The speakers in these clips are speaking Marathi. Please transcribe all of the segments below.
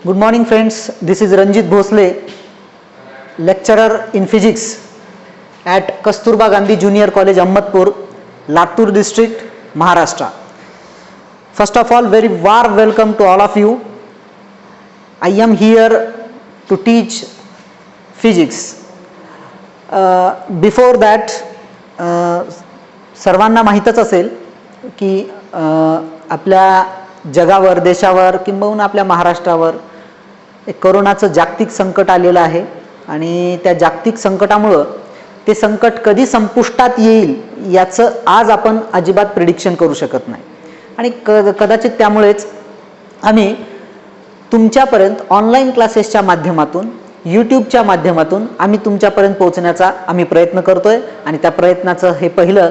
Good morning friends, this is Ranjit Bhosle, lecturer in physics at Kasturba Gandhi Junior College, Ahmadpur, Latur district, Maharashtra. First of all, very warm welcome to all of you. I am here to teach physics. Before that, सर्वांना माहीतच असेल की आपल्या जगावर, देशावर किंबहुना आपल्या महाराष्ट्रावर एक कोरोनाचं जागतिक संकट आलेलं आहे आणि त्या जागतिक संकटामुळे ते संकट कधी संपुष्टात येईल याचं आज आपण अजिबात प्रेडिक्शन करू शकत नाही आणि कदाचित त्यामुळेच आम्ही तुमच्यापर्यंत ऑनलाईन क्लासेसच्या माध्यमातून, यूट्यूबच्या माध्यमातून आम्ही तुमच्यापर्यंत पोहोचण्याचा आम्ही प्रयत्न करतोय आणि त्या प्रयत्नाचं हे पहिलं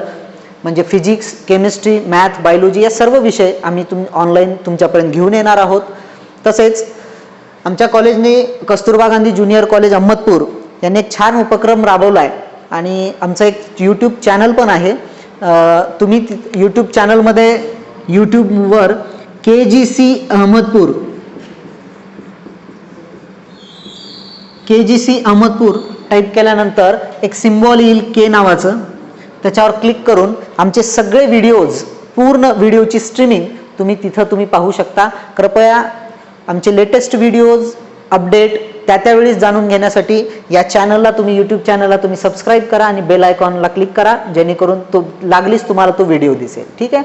म्हणजे फिजिक्स, केमिस्ट्री, मॅथ, बायोलॉजी या सर्व विषय आम्ही ऑनलाईन तुमच्यापर्यंत घेऊन येणार आहोत. तसेच आमच्या कॉलेजने कस्तुरबा गांधी ज्युनियर कॉलेज अहमदपूर यांनी एक छान उपक्रम राबवला आहे आणि आमचं एक यूट्यूब चॅनल पण आहे. तुम्ही यूट्यूब चॅनलमध्ये यूट्यूबवर KGC अहमदपूर टाईप केल्यानंतर एक सिम्बॉल येईल के नावाचं, त्याच्यावर क्लिक करून आमचे सगळे व्हिडिओज, पूर्ण व्हिडिओची स्ट्रीमिंग तुम्ही पाहू शकता. कृपया आमचे लेटेस्ट व्हिडिओज, अपडेट त्यावेळेस जाणून घेण्यासाठी या चॅनलला यूट्यूब चॅनलला तुम्ही सबस्क्राईब करा आणि बेल आयकॉनला क्लिक करा, जेणेकरून तो लागलीच तुम्हाला तो व्हिडिओ दिसेल. ठीक आहे.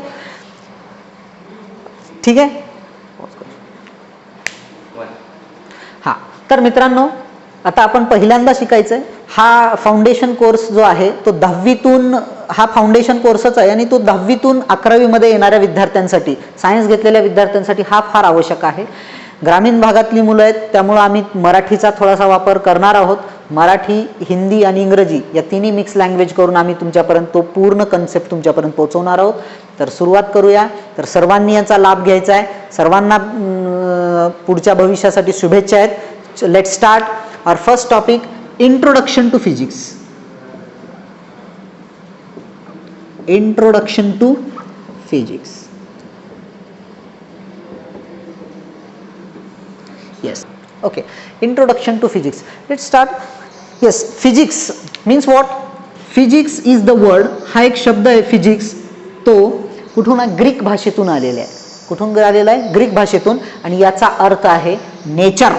हां, तर मित्रांनो आता आपण पहिल्यांदा शिकायचं आहे हा फाउंडेशन कोर्स जो आहे तो 10वीतून, हा फाउंडेशन कोर्सच आहे आणि तो 10वीतून 11वी मध्ये येणाऱ्या विद्यार्थ्यांसाठी, सायन्स घेतलेल्या विद्यार्थ्यांसाठी हा फार आवश्यक आहे. ग्रामीण भागातली मुलं आहेत त्यामुळे आम्ही मराठीचा थोडासा वापर करणार आहोत. मराठी, हिंदी आणि इंग्रजी या तिन्ही मिक्स लँग्वेज करून आम्ही तुमच्यापर्यंत तो पूर्ण कन्सेप्ट तुमच्यापर्यंत पोहोचवणार आहोत. तर सुरुवात करूया. तर सर्वांनी याचा लाभ घ्यायचा आहे. सर्वांना पुढच्या भविष्यासाठी शुभेच्छा आहेत. Let's start our first topic, introduction to physics. Introduction to physics. Yes. Okay. Introduction to physics. Let's start. Yes. Physics means what? Physics is the word. हा एक शब्द आहे physics. तो कुठून ग्रीक भाषेतून आलेला आहे. कुठून आलेला आहे? ग्रीक भाषेतून. आणि याचा अर्थ आहे नेचर.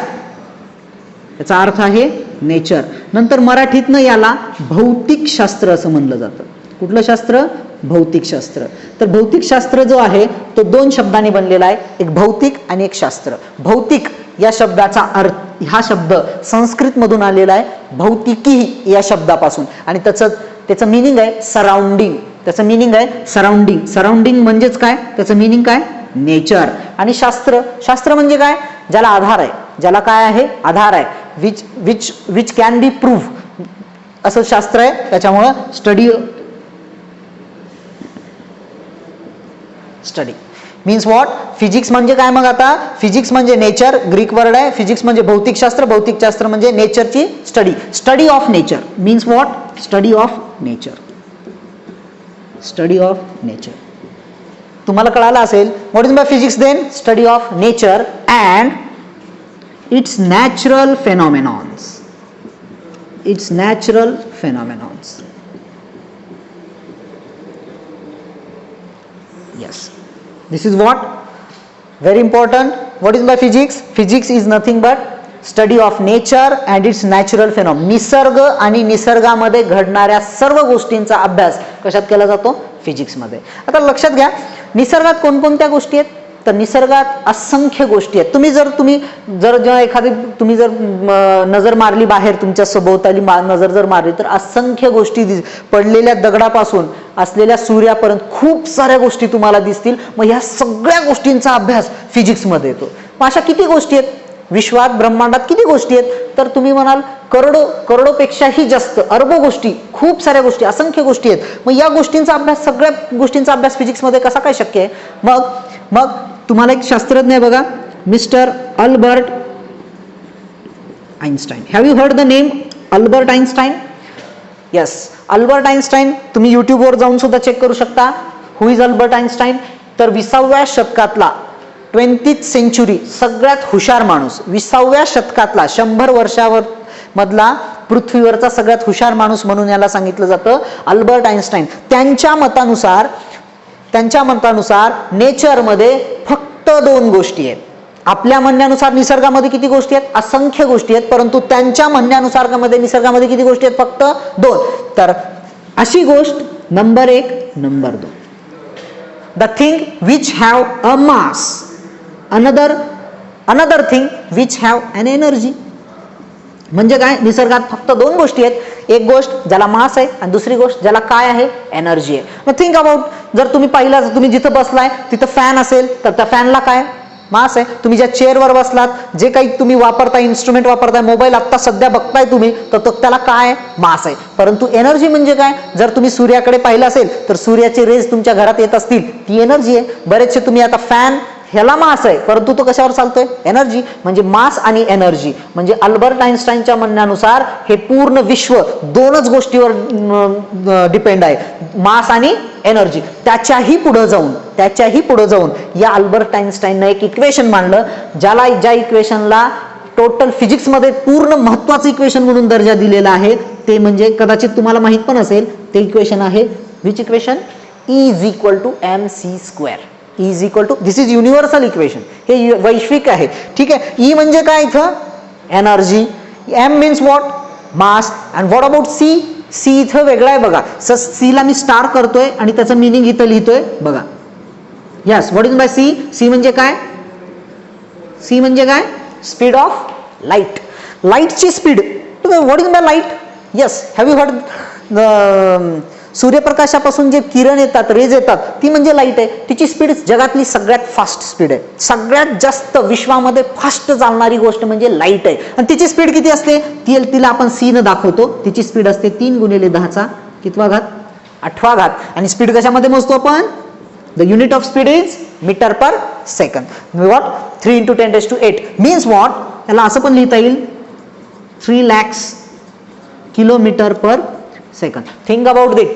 याचा अर्थ आहे नेचर. नंतर मराठीतनं याला भौतिक शास्त्र असं म्हणलं जातं. कुठलं शास्त्र? भौतिक शास्त्र. तर भौतिक शास्त्र जो आहे तो दोन शब्दांनी बनलेला आहे, एक भौतिक आणि एक शास्त्र. भौतिक या शब्दाचा अर्थ, हा शब्द संस्कृत मधून आलेला आहे, भौतिकी या शब्दापासून, आणि त्याचं मीनिंग आहे सराउंडिंग. त्याचं मीनिंग आहे सराउंडिंग. सराउंडिंग म्हणजेच काय? त्याचं मीनिंग काय? नेचर. आणि शास्त्र, शास्त्र म्हणजे काय? ज्याला आधार आहे, ज्याला काय आहे? आधार आहे. विच कॅन बी प्रूव्ह, असं शास्त्र आहे. त्याच्यामुळं स्टडी मीन्स व्हॉट? फिजिक्स म्हणजे काय? मग आता फिजिक्स म्हणजे नेचर, ग्रीक वर्ड आहे. फिजिक्स म्हणजे भौतिक शास्त्र, भौतिक शास्त्र म्हणजे नेचरची study. Study of nature means what? Study of nature. Study of nature. तुम्हाला कळालं असेल what is by physics then? Study of nature and its natural phenomenons. Its natural phenomenons. Yes, this is what? Very important. What is by physics? Physics is nothing but study of nature and its natural phenomena. निसर्ग आणि निसर्गामध्ये घडणाऱ्या सर्व गोष्टींचा अभ्यास कशात केला जातो? फिजिक्स मध्ये. आता लक्षात घ्या, निसर्गात कोणकोणत्या गोष्टी आहेत? तर निसर्गात असंख्य गोष्टी आहेत. तुम्ही जर एखादी तुम्ही जर नजर मारली बाहेर, तुमच्या सभोवताली नजर जर मारली तर असंख्य गोष्टी पडलेल्या दगडापासून असलेल्या सूर्यापर्यंत खूप साऱ्या गोष्टी तुम्हाला दिसतील. मग ह्या सगळ्या गोष्टींचा अभ्यास फिजिक्स मध्ये येतो. मग अशा किती गोष्टी आहेत विश्वात, ब्रह्मांडात? किती गोष्टी आहेत? तर तुम्ही म्हणाल करोडोपेक्षाही जास्त, अरबो गोष्टी, खूप साऱ्या गोष्टी, असंख्य गोष्टी आहेत. मग या गोष्टींचा अभ्यास, सगळ्या गोष्टींचा अभ्यास फिजिक्स मध्ये कसा काय शक्य आहे? मग तुम्हाला एक शास्त्रज्ञ आहे बघा, mister Albert Einstein. Have you heard the name Albert Einstein? Yes, Albert Einstein तुम्ही यूट्यूबवर जाऊन सुद्धा चेक करू शकता. हु इज अल्बर्ट आइन्स्टाईन? तर 20व्या शतकातला 20th सेंचुरी सगळ्यात हुशार माणूस, 20व्या शतकातला 100 वर्षावर मधला पृथ्वीवरचा सगळ्यात हुशार माणूस म्हणून याला सांगितलं जातं अल्बर्ट आइन्स्टाईन. त्यांच्या मतानुसार नेचरमध्ये फक्त 2 गोष्टी आहेत. आपल्या म्हणण्यानुसार निसर्गामध्ये किती गोष्टी आहेत? असंख्य गोष्टी आहेत, परंतु त्यांच्या म्हणण्यानुसार निसर्गामध्ये किती गोष्टी आहेत? फक्त 2. तर अशी गोष्ट number 1, number 2. The thing which have a mass, another thing which have N energy. म्हणजे काय? निसर्गात फक्त 2 गोष्टी आहेत. एक गोष्ट ज्याला मास आहे आणि दुसरी गोष्ट ज्याला काय आहे? एनर्जी आहे. मग थिंक अबाउट, जर तुम्ही पाहिलं, तुम्ही जिथं बसलाय तिथं फॅन असेल तर त्या फॅनला काय? मास आहे. तुम्ही ज्या चेअरवर बसलात, जे काही तुम्ही वापरताय, इन्स्ट्रुमेंट वापरताय, मोबाईल आत्ता सध्या बघताय तुम्ही, तर त्याला काय? मास आहे. परंतु एनर्जी म्हणजे काय? जर तुम्ही सूर्याकडे पाहिलं असेल तर सूर्याचे रेज तुमच्या घरात येत असतील, ती एनर्जी आहे. बरेचसे तुम्ही आता फॅन, ह्याला मास आहे परंतु तो कशावर चालतोय? एनर्जी. म्हणजे मास आणि एनर्जी. म्हणजे अल्बर्ट आइन्स्टाईनच्या म्हणण्यानुसार हे पूर्ण विश्व 2च गोष्टीवर डिपेंड आहे, मास आणि एनर्जी. त्याच्याही पुढे जाऊन या अल्बर्ट आइन्स्टाईनने एक इक्वेशन मांडलं, ज्या इक्वेशनला टोटल फिजिक्समध्ये पूर्ण महत्वाचं इक्वेशन म्हणून दर्जा दिलेला आहे. ते म्हणजे कदाचित तुम्हाला माहित पण असेल, ते इक्वेशन आहे which equation? E is equal to mc². E is equal to, this is universal equation, हे वैश्विक आहे. ठीक आहे. E म्हणजे काय? इथं energy. M means what? Mass. And what about C? C इथं वेगळा आहे बघा. C ला मी स्टार करतोय आणि त्याचं मिनिंग इथं लिहितोय बघा. Yes, what is by C? C म्हणजे काय? C म्हणजे काय? Speed of light. लाईटची speed. What is by light? Yes, have you heard? सूर्यप्रकाशापासून जे किरण येतात, रेज येतात, ती म्हणजे लाईट आहे. तिची स्पीड जगातली सगळ्यात फास्ट स्पीड आहे. सगळ्यात जास्त विश्वामध्ये फास्ट चालणारी गोष्ट म्हणजे लाईट आहे. आणि तिची स्पीड किती असते? तिला आपण C न दाखवतो. तिची स्पीड असते 3 × 10 कितवा घात? 8वा घात. आणि स्पीड कशामध्ये मोजतो आपण? The unit of speed is metre per second. What? 3 × 10⁸ means what? त्याला असं पण लिहिता येईल 3 lakh kilometre per second. Think about it.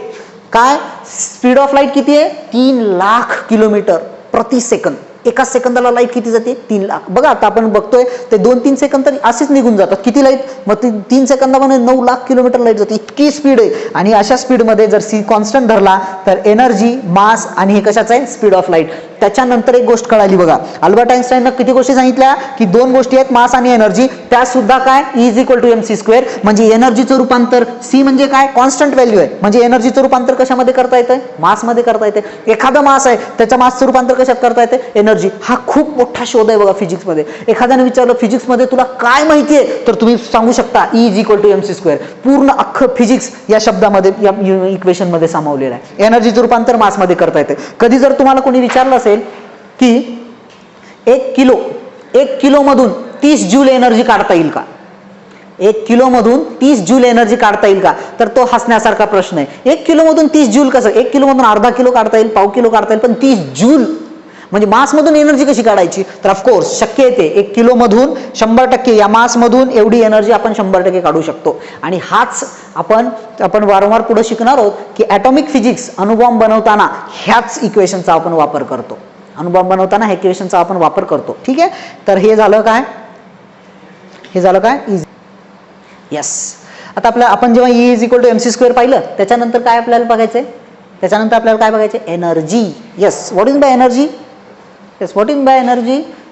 काय स्पीड ऑफ लाईट किती आहे? 3 लाख किलोमीटर प्रति सेकंद. एका सेकंदाला लाईट किती जाते? 3 लाख. बघा आता आपण बघतोय ते 2-3 सेकंद तरी असेच निघून जातात. किती लाईट? मग 3 सेकंदामध्ये 9 लाख किलोमीटर लाईट जाते. इतकी स्पीड आहे. आणि अशा स्पीडमध्ये जर C कॉन्स्टंट धरला तर एनर्जी, मास आणि हे कशाचं आहे? Speed of light. त्याच्यानंतर एक गोष्ट कळाली बघा. अल्बर्ट आइन्स्टाईननं किती गोष्टी सांगितल्या? की 2 गोष्टी आहेत, मास आणि एनर्जी. त्या सुद्धा काय? E is equal to mc². म्हणजे एनर्जीचं रूपांतर, C म्हणजे काय? कॉन्स्टंट व्हॅल्यू आहे. म्हणजे एनर्जीचं रूपांतर कशामध्ये करता येतं? मासमध्ये करता येते. एखादं मास आहे, त्याच्या मासचं रूपांतर कशात करता येते? एनर्जी. हा खूप मोठा शोध आहे बघा फिजिक्समध्ये. एखाद्याने विचारलं फिजिक्समध्ये तुला काय माहिती आहे, तर तुम्ही सांगू शकता E is equal to mc². पूर्ण अख्खं फिजिक्स या शब्दामध्ये, या इक्वेशन मध्ये सामावलेलं आहे. एनर्जीचं रूपांतर मासमध्ये करता येते. कधी जर तुम्हाला कोणी विचारलं असेल की 1 किलो मधून 30 जूल एनर्जी काढता येईल का? 1 किलो मधून 30 जूल एनर्जी काढता येईल का? तर तो हसण्यासारखा प्रश्न आहे. 1 किलो मधून 30 जूल कसं? 1 किलो मधून अर्धा किलो काढता येईल, पाव किलो काढता येईल, पण 30 जूल म्हणजे मास मधून एनर्जी कशी काढायची? तर ऑफकोर्स शक्य आहे ते. 1 किलो मधून 100% या मास मधून एवढी एनर्जी आपण 100% काढू शकतो. आणि हाच आपण वारंवार पुढे शिकणार आहोत की ॲटॉमिक फिजिक्स, अणुबॉम्ब बनवताना ह्याच इक्वेशनचा आपण वापर करतो. ह्या इक्वेशनचा आपण वापर करतो. ठीक आहे. तर हे झालं काय? येस. आता आपण जेव्हा E is equal to mc² पाहिलं, त्याच्यानंतर काय आपल्याला बघायचंय? Energy. Yes, what is by energy?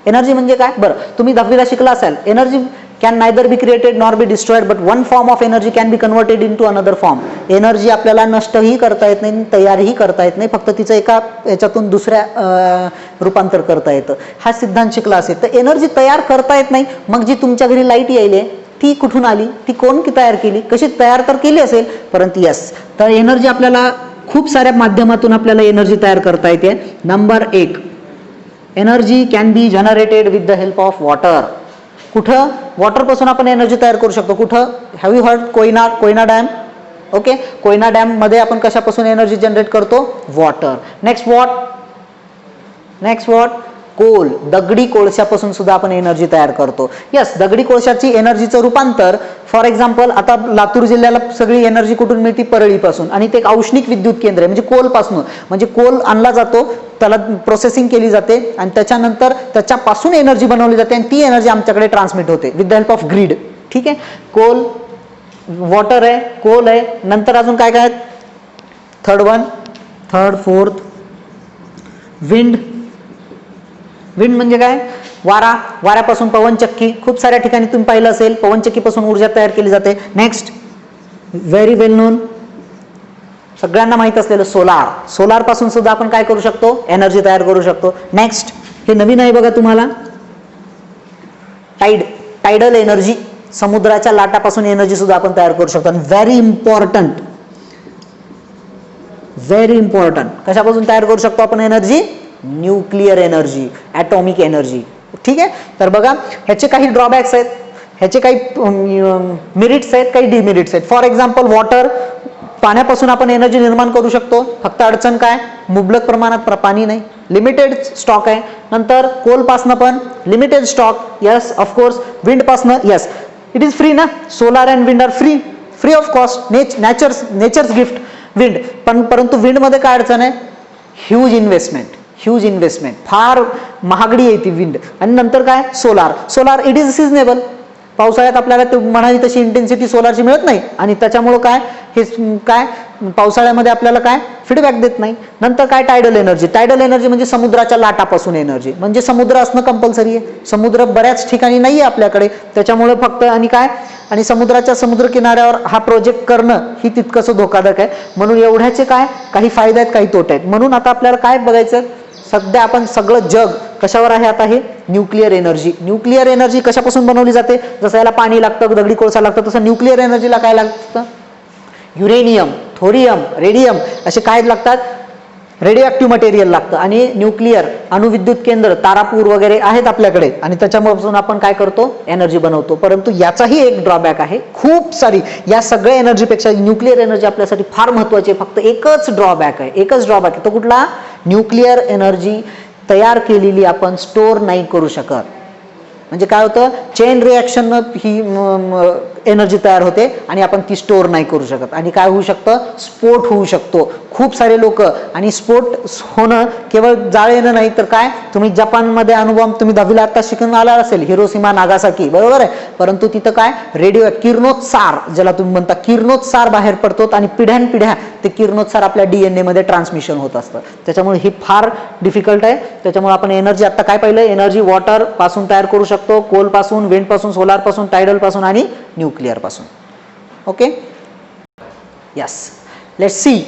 Energy म्हणजे काय? बरं, तुम्ही 10वीला शिकला असाल. Energy can neither be created nor be destroyed, but one form of energy can be converted into another form. Energy आपल्याला नष्टही करता येत नाही, तयारही करता येत नाही, फक्त तिचं एका याच्यातून दुसऱ्या रूपांतर करता येतं. हा सिद्धांत शिकला असेल. तर एनर्जी तयार करता येत नाही. मग जी तुमच्या घरी लाईट यायली ती कुठून आली? ती कोण तयार केली? कशी तयार तर केली असेल, परंतु यस, तर एनर्जी आपल्याला खूप साऱ्या माध्यमातून आपल्याला एनर्जी तयार करता येते. Number 1, energy can be generated with the help of water. कुठं? वॉटरपासून आपण एनर्जी तयार करू शकतो. कुठं? Have you heard Koyna dam? Okay. Koyna dam मध्ये आपण कशापासून एनर्जी जनरेट करतो? वॉटर. Next what? कोल. दगडी कोळशापासून सुद्धा आपण एनर्जी तयार करतो. यस, दगडी कोळशाची एनर्जीचं रूपांतर फॉर एक्झाम्पल आता लातूर जिल्ह्याला सगळी एनर्जी कुठून मिळते? परळीपासून, आणि ते एक औष्णिक विद्युत केंद्र आहे, म्हणजे कोलपासून. म्हणजे कोल आणला जातो, त्याला प्रोसेसिंग केली जाते आणि त्याच्यानंतर त्याच्यापासून एनर्जी बनवली जाते आणि ती एनर्जी आमच्याकडे ट्रान्समिट होते with the help of grid. ठीक आहे. कोल, वॉटर आहे, कोल आहे, नंतर अजून काय काय आहेत? Third fourth wind. विंड म्हणजे काय? वारा. वाऱ्यापासून पवनचक्की. खूप साऱ्या ठिकाणी तुम्ही पाहिलं असेल पवनचक्कीपासून ऊर्जा तयार केली जाते. नेक्स्ट, व्हेरी वेल नोन, सगळ्यांना माहित असलेलं सोलार. सोलार पासून सुद्धा आपण काय करू शकतो? एनर्जी तयार करू शकतो. नेक्स्ट, हे नवीन आहे बघा तुम्हाला, टायडल एनर्जी. समुद्राच्या लाटापासून एनर्जी सुद्धा आपण तयार करू शकतो. आणि व्हेरी इम्पॉर्टंट, कशापासून तयार करू शकतो आपण energy? Nuclear energy, atomic energy. ठीक आहे. तर बघा, ह्याचे काही ड्रॉबॅक्स आहेत, ह्याचे काही मेरिट्स आहेत, काही डिमेरिट्स आहेत. फॉर एक्झाम्पल वॉटर, पाण्यापासून आपण एनर्जी निर्माण करू शकतो. फक्त अडचण काय? मुबलक प्रमाणात पाणी नाही, लिमिटेड स्टॉक आहे. नंतर कोलपासनं पण लिमिटेड स्टॉक. Yes, of course. विंडपासनं, यस, इट इज फ्री ना. Solar and wind are free of cost. Nature's gift wind. पण परंतु विंडमध्ये काय अडचण आहे? ह्यूज इन्व्हेस्टमेंट, फार महागडी आहे ती विंड. आणि नंतर काय? Solar it is seasonable. पावसाळ्यात आपल्याला म्हणावी तशी इंटेन्सिटी सोलारची मिळत नाही आणि त्याच्यामुळं काय, हे काय पावसाळ्यामध्ये आपल्याला काय फीडबॅक देत नाही. नंतर काय? टायडल एनर्जी म्हणजे समुद्राच्या लाटापासून एनर्जी. म्हणजे समुद्र असणं कंपल्सरी आहे. समुद्र बऱ्याच ठिकाणी नाही आहे आपल्याकडे, त्याच्यामुळे फक्त आणि काय, आणि समुद्र किनाऱ्यावर हा प्रोजेक्ट करणं ही तितकंसं धोकादायक आहे. म्हणून एवढ्याचे काय, काही फायदे आहेत, काही तोटे आहेत. म्हणून आता आपल्याला काय बघायचं? सध्या आपण सगळं जग कशावर आहे? आता हे न्यूक्लिअर एनर्जी कशापासून बनवली जाते? जसं याला पाणी लागतं, दगडी कोळसा लागतं, तसं न्यूक्लिअर एनर्जीला काय लागतं? युरेनियम, थोरियम, रेडियम असे काय लागतात? रेडिओ ऍक्टिव्ह मटेरियल लागतं. आणि न्यूक्लिअर अणुविद्युत केंद्र, तारापूर वगैरे आहेत आपल्याकडे, आणि त्याच्यापासून आपण काय करतो? एनर्जी बनवतो. परंतु याचाही एक ड्रॉबॅक आहे, खूप सारी. या सगळ्या एनर्जीपेक्षा न्यूक्लिअर एनर्जी आपल्यासाठी फार महत्वाची आहे. फक्त एकच ड्रॉबॅक आहे. तो कुठला? न्यूक्लिअर एनर्जी तयार केलेली आपण स्टोअर नाही करू शकत. म्हणजे काय होतं? चेन रिॲक्शन ही एनर्जी तयार होते आणि आपण ती स्टोअर नाही करू शकत. आणि काय होऊ शकतं? स्फोट होऊ शकतो. खूप सारे लोक, आणि स्फोट होणं केवळ जाळेनं नाही तर काय, तुम्ही जपानमध्ये अनुभव तुम्ही 10वीला आता शिकून आला असेल, हिरोशिमा नागासाकी, बरोबर आहे. परंतु तिथं काय, रेडिओ किरणोत्सार, ज्याला तुम्ही म्हणता किरणोत्सार बाहेर पडतो आणि पिढ्यानपिढ्या ते किरणोत्सार आपल्या DNA मध्ये ट्रान्समिशन होत असतं. त्याच्यामुळे ही फार डिफिकल्ट आहे. त्याच्यामुळे आपण एनर्जी आता काय पाहिलं? एनर्जी वॉटर पासून तयार करू शकतो, कोल पासून, विंड पासून, सोलार पासून, टायडल पासून आणि न्यूक्लिअर पासून. Okay, yes. Let's see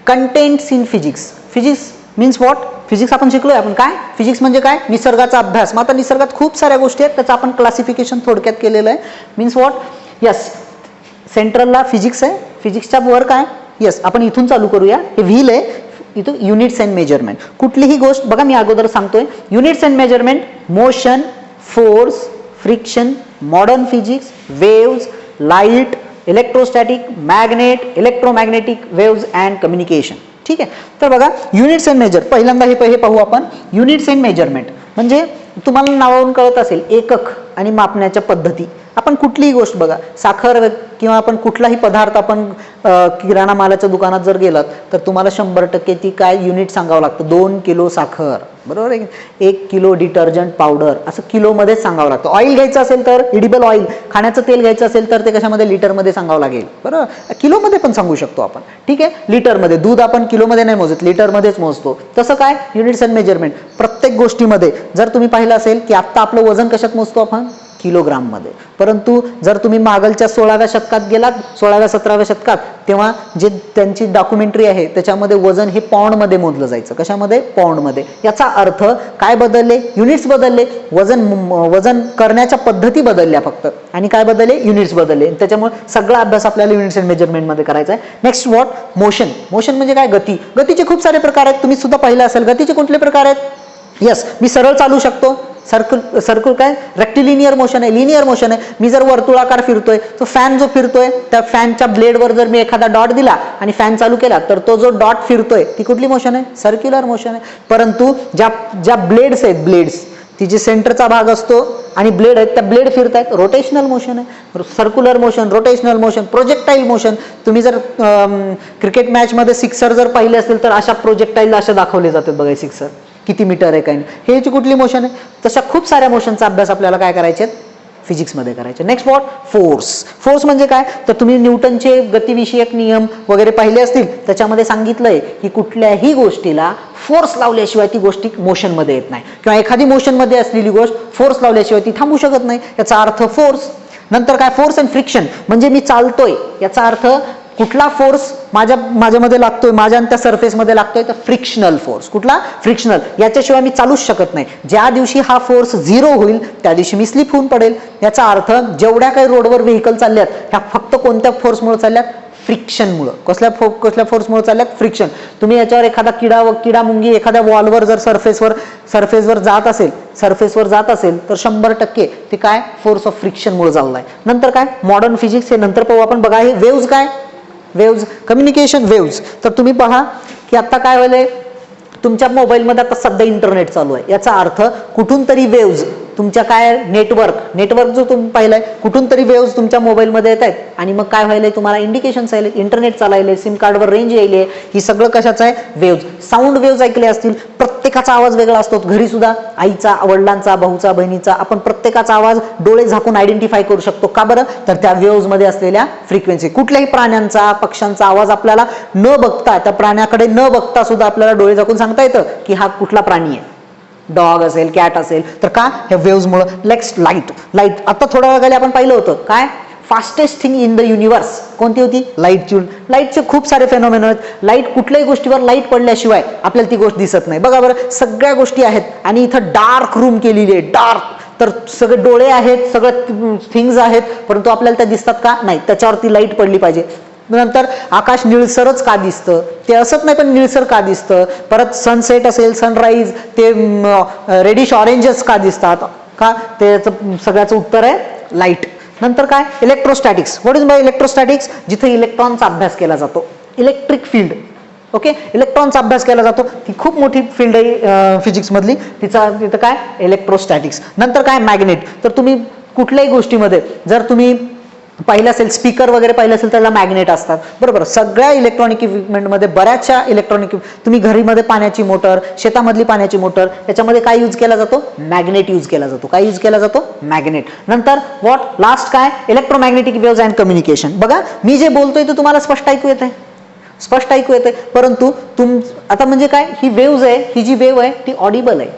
contents in physics. Physics means what? Physics आपण शिकलोय. आपण काय? फिजिक्स म्हणजे काय? निसर्गाचा अभ्यास. मग आता निसर्गात खूप साऱ्या गोष्टी आहेत, त्याचं आपण क्लासिफिकेशन थोडक्यात केलेलं आहे. Means what? यस, सेंट्रलला फिजिक्स आहे. फिजिक्सच्या वर काय? यस, आपण इथून चालू करूया. हे व्हील आहे, इथं युनिट्स अँड मेजरमेंट. कुठलीही गोष्ट बघा, मी अगोदर सांगतोय, units and measurement, motion, force, friction, modern physics, waves, light, electrostatic, magnet, electromagnetic waves and communication. ठीक आहे. तर बघा, युनिट्स अँड मेजर, पहिल्यांदा हे पाहू आपण. युनिट्स अँड मेजरमेंट म्हणजे तुम्हाला नावावरून कळत असेल, एकक आणि मापण्याच्या पद्धती. आपण कुठलीही गोष्ट बघा, साखर किंवा आपण कुठलाही पदार्थ, आपण किराणा मालाच्या दुकानात जर गेलात तर तुम्हाला 100% ती काय युनिट सांगावं लागतं. 2 किलो साखर, बरोबर आहे. 1 किलो डिटर्जंट पावडर, असं किलोमध्येच सांगावं लागतं. ऑइल घ्यायचं असेल तर इडिबल ऑइल, खाण्याचं तेल घ्यायचं असेल तर ते कशामध्ये? लिटरमध्ये सांगावं लागेल, बरोबर. किलोमध्ये पण सांगू शकतो आपण. ठीक आहे. लिटरमध्ये. दूध आपण किलोमध्ये नाही मोजत, लिटरमध्येच मोजतो. तसं काय? Units and measurement. प्रत्येक गोष्टीमध्ये जर तुम्ही पाहिलं असेल की आत्ता आपलं वजन कशात मोजतो आपण? किलोग्राममध्ये. परंतु जर तुम्ही मागलच्या 16व्या शतकात गेलात, 16व्या-17व्या शतकात, तेव्हा जे त्यांची डॉक्युमेंटरी आहे त्याच्यामध्ये वजन हे पाऊंडमध्ये मोजलं जायचं. कशामध्ये? पाऊंडमध्ये. याचा अर्थ काय बदलले? युनिट्स बदलले. वजन करण्याच्या पद्धती बदलल्या फक्त, आणि काय बदलले? युनिट्स बदलले. त्याच्यामुळे सगळा अभ्यास आपल्याला युनिट्स अँड मेजरमेंटमध्ये करायचा आहे. Next what? मोशन. मोशन म्हणजे काय? गती. गतीचे खूप सारे प्रकार आहेत, तुम्ही सुद्धा पाहिलं असेल. गतीचे कुठले प्रकार आहेत? यस, मी सरळ चालू शकतो. सर्कल काय? रेक्टिलिनियर मोशन आहे, लिनियर मोशन आहे. मी जर वर्तुळाकार फिरतोय, तो फॅन जो फिरतोय त्या फॅनच्या ब्लेडवर जर मी एखादा डॉट दिला आणि फॅन चालू केला तर तो जो डॉट फिरतोय ती कुठली मोशन आहे? सर्क्युलर मोशन आहे. परंतु ज्या ब्लेड्स आहेत, ती जी सेंटरचा भाग असतो आणि ब्लेड आहेत, त्या ब्लेड फिरत आहेत, रोटेशनल मोशन आहे, circular motion, rotational motion, projectile motion. तुम्ही जर क्रिकेट मॅचमध्ये सिक्सर जर पाहिले असेल तर अशा प्रोजेक्टाईल अशा दाखवले जातात बघा, सिक्सर किती मीटर आहे काय नाही, हे याची कुठली मोशन आहे. तशा खूप साऱ्या मोशनचा अभ्यास आपल्याला काय करायचे, फिजिक्समध्ये करायचे. Next what, force. फोर्स म्हणजे काय, तर तुम्ही न्यूटनचे गतिविषयक नियम वगैरे पाहिले असतील, त्याच्यामध्ये सांगितलंय की कुठल्याही गोष्टीला फोर्स लावल्याशिवाय ती गोष्टी मोशनमध्ये येत नाही, किंवा एखादी मोशनमध्ये असलेली गोष्ट फोर्स लावल्याशिवाय ती थांबू शकत नाही, याचा अर्थ फोर्स. नंतर काय, फोर्स अँड फ्रिक्शन, म्हणजे मी चालतोय याचा अर्थ कुठला फोर्स माझ्यामध्ये लागतोय, माझ्या त्या सरफेसमध्ये लागतोय, तर फ्रिक्शनल फोर्स. कुठला, फ्रिक्शनल. याच्याशिवाय मी चालूच शकत नाही. ज्या दिवशी हा फोर्स 0 होईल त्या दिवशी मी स्लिप होऊन पडेल. याचा अर्थ जेवढ्या काही रोडवर व्हेकल चालल्यात ह्या फक्त कोणत्या फोर्समुळे चालल्यात, फ्रिक्शनमुळे. कसल्या फोर्समुळे चालल्यात, फ्रिक्शन. तुम्ही याच्यावर एखादा किडा मुंगी एखाद्या वॉलवर जर सरफेसवर जात असेल तर 100% ते काय, फोर्स ऑफ फ्रिक्शनमुळे चाललाय. नंतर काय, मॉडर्न फिजिक्स, हे नंतर पाहू आपण. बघा हे वेव्ज, काय वेव्ज, कम्युनिकेशन वेव्ज. तर तुम्ही पहा की आता काय व्हायलंय, तुमच्या मोबाईलमध्ये आता सध्या इंटरनेट चालू आहे, याचा अर्थ कुठून तरी वेव्ज तुमच्या काय, नेटवर्क जो तुम्ही पाहिलाय, कुठून तरी वेव्ज तुमच्या मोबाईलमध्ये येत आहेत, आणि मग काय व्हायलंय, तुम्हाला इंडिकेशन्स आले, इंटरनेट चालायले, सिम कार्डवर रेंज यायले. ही सगळं कशाचं आहे, वेव्ज. साऊंड वेव्ज ऐकले असतील, प्रत्येकाचा आवाज वेगळा असतो. घरी सुद्धा आईचा, वडिलांचा, भाऊचा, बहिणीचा, आपण प्रत्येकाचा आवाज डोळे झाकून आयडेंटिफाय करू शकतो. का बरं, तर त्या वेव्ज मध्ये असलेल्या फ्रिक्वेन्सी. कुठल्याही प्राण्यांचा, पक्ष्यांचा आवाज आपल्याला न बघता, त्या प्राण्याकडे न बघता सुद्धा आपल्याला डोळे झाकून सांगता येतं की हा कुठला प्राणी आहे. डॉग असेल, कॅट असेल, तर का, ह्या वेव्समुळे. Next, light. आता थोड्या वेळ आधी आपण पाहिलं होतं काय, fastest thing in the universe कोणती होती, लाईटचे खूप सारे फेनॉमेना आहेत. लाईट, कुठल्याही गोष्टीवर लाईट पडल्याशिवाय आपल्याला ती गोष्ट दिसत नाही. बघा बरं, सगळ्या गोष्टी आहेत आणि इथं डार्क रूम केलेली आहे, डार्क. तर सगळे डोळे आहेत, सगळं थिंग्स आहेत, परंतु आपल्याला त्या दिसतात का, नाही, त्याच्यावरती लाईट पडली पाहिजे. नंतर आकाश निळसरच का दिसतं, ते असत नाही पण निळसर का दिसतं. परत सनसेट असेल, सनराईज, ते रेडिश ऑरेंजच का दिसतात, का, ते सगळ्याचं उत्तर आहे लाईट. नंतर काय, electrostatics. What is bye electrostatics, जिथे इलेक्ट्रॉनचा अभ्यास केला जातो, इलेक्ट्रिक फील्ड. ओके, इलेक्ट्रॉनचा अभ्यास केला जातो, ही खूप मोठी फील्ड आहे फिजिक्स मधली, तिथं काय, इलेक्ट्रोस्टॅटिक्स. नंतर काय, मॅग्नेट. तर तुम्ही कुठल्याही गोष्टीमध्ये जर तुम्ही पाहिलं असेल, स्पीकर वगैरे पाहिलं असेल, त्याला मॅग्नेट असतात, बरोबर. सगळ्या इलेक्ट्रॉनिक इक्विपमेंटमध्ये, बऱ्याचशा इलेक्ट्रॉनिक, तुम्ही घरीमध्ये पाण्याची मोटर, शेतामधली पाण्याची मोटर, याच्यामध्ये काय यूज केला जातो, मॅग्नेट यूज केला जातो. काय यूज केला जातो, मॅग्नेट. नंतर व्हॉट, लास्ट काय, इलेक्ट्रोमॅग्नेटिक वेव्हज अँड कम्युनिकेशन. बघा मी जे बोलतोय ते तुम्हाला स्पष्ट ऐकू येत आहे, परंतु आता म्हणजे काय, ही वेव्ज आहे, ही जी वेव्ह आहे ती ऑडिबल आहे,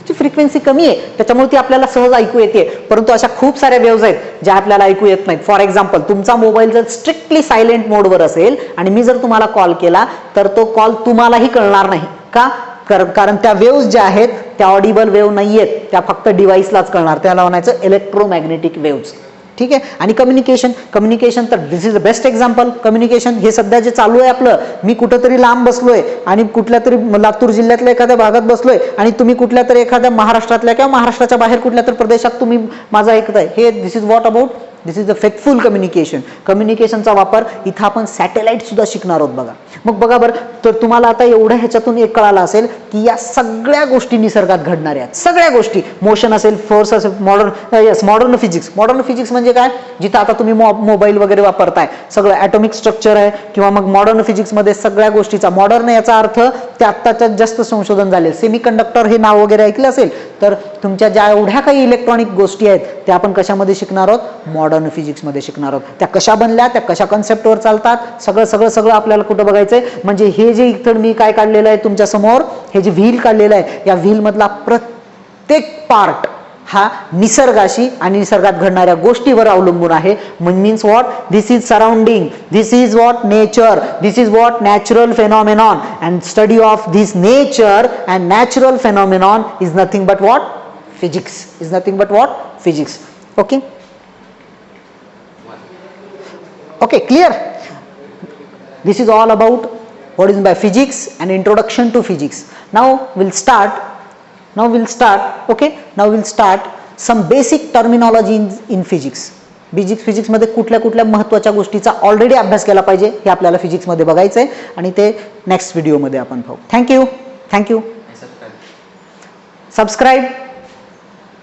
फ्रिक्वेन्सी कमी आहे, त्याच्यामुळे ती आपल्याला सहज ऐकू येते. परंतु अशा खूप साऱ्या वेव्ज आहेत ज्या आपल्याला ऐकू येत नाहीत. फॉर एक्झाम्पल, तुमचा मोबाईल जर स्ट्रिक्टली सायलेंट मोडवर असेल आणि मी जर तुम्हाला कॉल केला तर तो कॉल तुम्हालाही कळणार नाही. का, कारण त्या वेव्ज ज्या आहेत त्या ऑडिबल वेव्ह नाही आहेत, त्या फक्त डिव्हाइसलाच कळणार. त्याला म्हणायचं इलेक्ट्रोमॅग्नेटिक वेव्ज. ठीक आहे. आणि कम्युनिकेशन तर this is the best example. Communication हे सध्या जे चालू आहे आपलं, मी कुठंतरी लांब बसलोय आणि कुठल्या तरी लातूर जिल्ह्यातल्या एखाद्या भागात बसलोय आणि तुम्ही कुठल्या तरी एखाद्या महाराष्ट्रातल्या किंवा महाराष्ट्राच्या बाहेर कुठल्या तरी प्रदेशात तुम्ही माझा ऐकताय, हे this is what about, this is the faithful communication. कम्युनिकेशनचा वापर इथं आपण सॅटेलाइट सुद्धा शिकणार आहोत. बघा मग, बघा बरं, तर तुम्हाला आता एवढ्या ह्याच्यातून एक कळालं असेल की या सगळ्या गोष्टी निसर्गात घडणाऱ्या आहेत. सगळ्या गोष्टी, मोशन असेल, फोर्स असेल, मॉडर्न फिजिक्स म्हणजे काय, जिथं आता तुम्ही मोबाईल वगैरे वापरताय, सगळं ॲटॉमिक स्ट्रक्चर आहे, किंवा मग मॉडर्न फिजिक्समध्ये सगळ्या गोष्टीचा, मॉडर्न याचा अर्थ ते आत्ताच्यात जास्त संशोधन झाले. सेमीकंडक्टर हे नाव वगैरे ऐकलं असेल, तर तुमच्या ज्या एवढ्या काही इलेक्ट्रॉनिक गोष्टी आहेत त्या आपण कशामध्ये शिकणार आहोत, मॉडर्न फिजिक्समध्ये शिकणार आहोत. त्या कशा बनल्या, त्या कशा कन्सेप्टवर चालतात, सगळं आपल्याला कुठं बघायचंय. म्हणजे हे जे इथं मी काय काढलेलं आहे तुमच्या समोर, हे जे व्हील काढलेलं आहे, या व्हील मधला प्रत्येक पार्ट हा निसर्गाशी आणि निसर्गात घडणाऱ्या गोष्टीवर अवलंबून आहे. Means what, this is surrounding, this is what nature, this is what natural phenomenon, and study of this nature and natural phenomenon is nothing but what, physics. Is nothing but what, physics. Okay, okay, clear? This is all about what is by physics and introduction to physics. Now we'll start, okay, now we'll start some basic terminology in physics. Physics मध्ये कुठल्या महत्त्वाच्या गोष्टीचा ऑलरेडी अभ्यास केला पाहिजे हे आपल्याला फिजिक्स मध्ये बघायचं आहे, आणि ते नेक्स्ट व्हिडिओ मध्ये आपण पाहू. Thank you. Subscribe.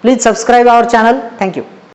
Please subscribe our channel. Thank you.